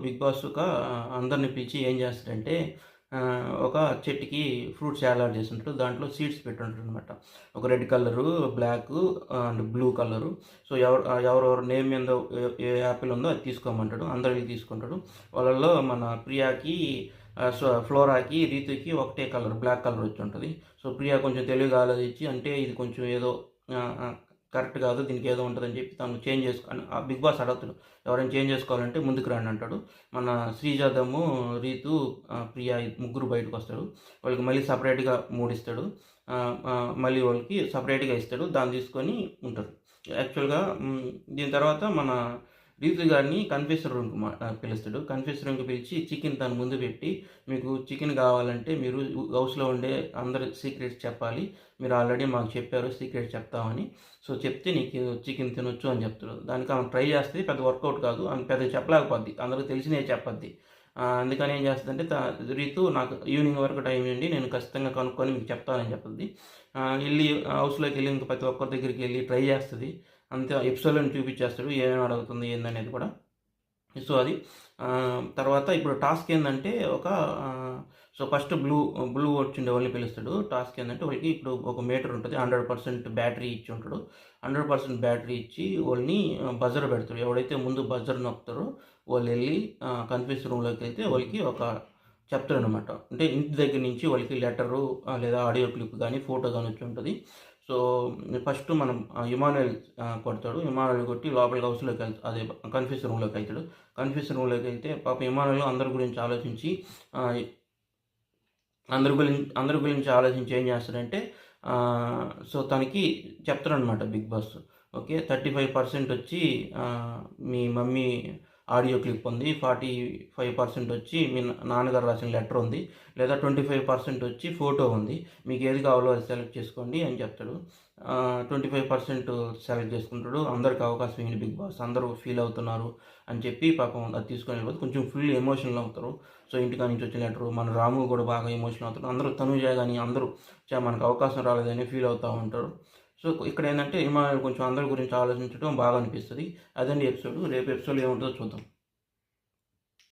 Big boss అందరిని పిలిచి ఏం చేస్తాడంటే ఒక చెట్టుకి ఫ్రూట్స్ ఏలాట్ చేస్తుంటాడు. దాంట్లో సీడ్స్ పెట్టుంటాడనమాట. ఒక red colour, black and blue colour. So, ఎవరెవరి నేమ్ మీద ఏ యాపిల్ ఉందో అది తీసుకోమంటాడు. అందరికి తీసుకుంటాడు. వాళ్ళల్లో మన ప్రియాకి, ఫ్లోరాకి, రీతుకి ఒకటే కలర్, బ్లాక్ కలర్ వచ్చి ఉంటుంది. సో, ప్రియా కొంచెం తెలివిగా ఆలోచించి, అంటే ఇది కొంచెం ఏదో కరెక్ట్ కాదు, దీనికి ఏదో ఉంటుందని చెప్పి తను చేంజ్ చేసుకొని బిగ్ బాస్ అడుగుతాడు, ఎవరైనా చేంజ్ చేసుకోవాలంటే ముందుకు రండి అంటాడు. మన శ్రీజాదము, రీతు, ప్రియా ముగ్గురు బయటకు వస్తాడు. వాళ్ళకి మళ్ళీ సపరేట్గా మూడిస్తాడు. మళ్ళీ వాళ్ళకి సపరేట్గా ఇస్తాడు. దాన్ని తీసుకొని ఉంటారు. యాక్చువల్గా దీని తర్వాత మన రీతు గారిని కన్ఫ్యూజన్ రూమ్కి పిలుస్తాడు. కన్ఫ్యూజన్ రూమ్కి పిలిచి చికెన్ తను ముందు పెట్టి, మీకు చికెన్ కావాలంటే మీరు హౌస్లో ఉండే అందరి సీక్రెట్స్ చెప్పాలి, మీరు ఆల్రెడీ మాకు చెప్పారు సీక్రెట్స్ చెప్తామని, సో చెప్తే నీకు చికెన్ తినొచ్చు అని చెప్తాడు. దానికి ఆమె ట్రై చేస్తే పెద్ద వర్కౌట్ కాదు, ఆమె పెద్ద చెప్పలేకపోద్ది, అందరికి తెలిసినే చెప్పద్ది. అందుకని ఏం చేస్తుందంటే రీతు నాకు ఈవినింగ్ వరకు టైం ఇవ్వండి, నేను ఖచ్చితంగా కనుక్కొని మీకు చెప్తానని చెప్తుంది. వెళ్ళి హౌస్లోకి వెళ్ళి ఇంకా ప్రతి ఒక్కరి దగ్గరికి వెళ్ళి ట్రై చేస్తుంది. అంతే ఎపిసోడ్లో చూపించేస్తాడు ఏమేమి అడుగుతుంది ఏందనేది కూడా. సో అది తర్వాత ఇప్పుడు టాస్క్ ఏంటంటే సో ఫస్ట్ బ్లూ వచ్చిండే వాళ్ళని పిలుస్తాడు. టాస్క్ ఏంటంటే వాళ్ళకి ఇప్పుడు ఒక మీటర్ ఉంటుంది, 100% బ్యాటరీ ఇచ్చి ఉంటాడు. 100% బ్యాటరీ ఇచ్చి వాళ్ళని బజర్ పెడతాడు. ఎవడైతే ముందు బజర్ నొక్కుతారో వాళ్ళు వెళ్ళి కన్ఫ్యూజ్ రూమ్లోకి వెళ్తే వాళ్ళకి చెప్తాడు అనమాట. అంటే ఇంటి దగ్గర నుంచి వాళ్ళకి లెటరు లేదా ఆడియో క్లిప్ కానీ ఫోటో కానీ వచ్చి ఉంటుంది. సో ఫస్ట్ మనం ఇమానుయల్ కొడతాడు. ఇమానుయల్ కొట్టి లోపలికి హౌస్లోకి వెళ్తాడు, అదే కన్ఫ్యూజ్ రూమ్లోకి వెళ్తాడు. కన్ఫ్యూజ్ రూమ్లోకి వెళ్తే పాప ఇమానుయల్ అందరి గురించి ఆలోచించి అందరి గురించి ఆలోచించి ఏం చేస్తాడంటే సో తనకి చెప్తాడనమాట బిగ్ బాస్. ఓకే, 35% వచ్చి మీ మమ్మీ ఆడియో క్లిప్ ఉంది, 45% వచ్చి మీ నాన్నగారు రాసిన లెటర్ ఉంది, లేదా 25% వచ్చి ఫోటో ఉంది, మీకు ఏది కావాలో అది సెలెక్ట్ చేసుకోండి అని చెప్తాడు. 25% సెలెక్ట్ చేసుకుంటాడు. అందరికి అవకాశం ఇవ్వండి బిగ్ బాస్, అందరూ ఫీల్ అవుతున్నారు అని చెప్పి పాపం అది తీసుకొని వెళ్ళిపోతే కొంచెం ఫుల్ ఎమోషనల్ అవుతారు. సో ఇంటికా నుంచి వచ్చిన లెటరు, మన రాము కూడా బాగా ఎమోషనల్ అవుతారు. అందరూ తనుజ కానీ అందరూ మనకు అవకాశం రాలేదని ఫీల్ అవుతూ ఉంటారు. సో ఇక్కడ ఏంటంటే కొంచెం అందరి గురించి ఆలోచించడం బాగా అనిపిస్తుంది. అదండి ఎపిసోడ్. రేపు ఎపిసోడ్ ఏముంటుందో చూద్దాం.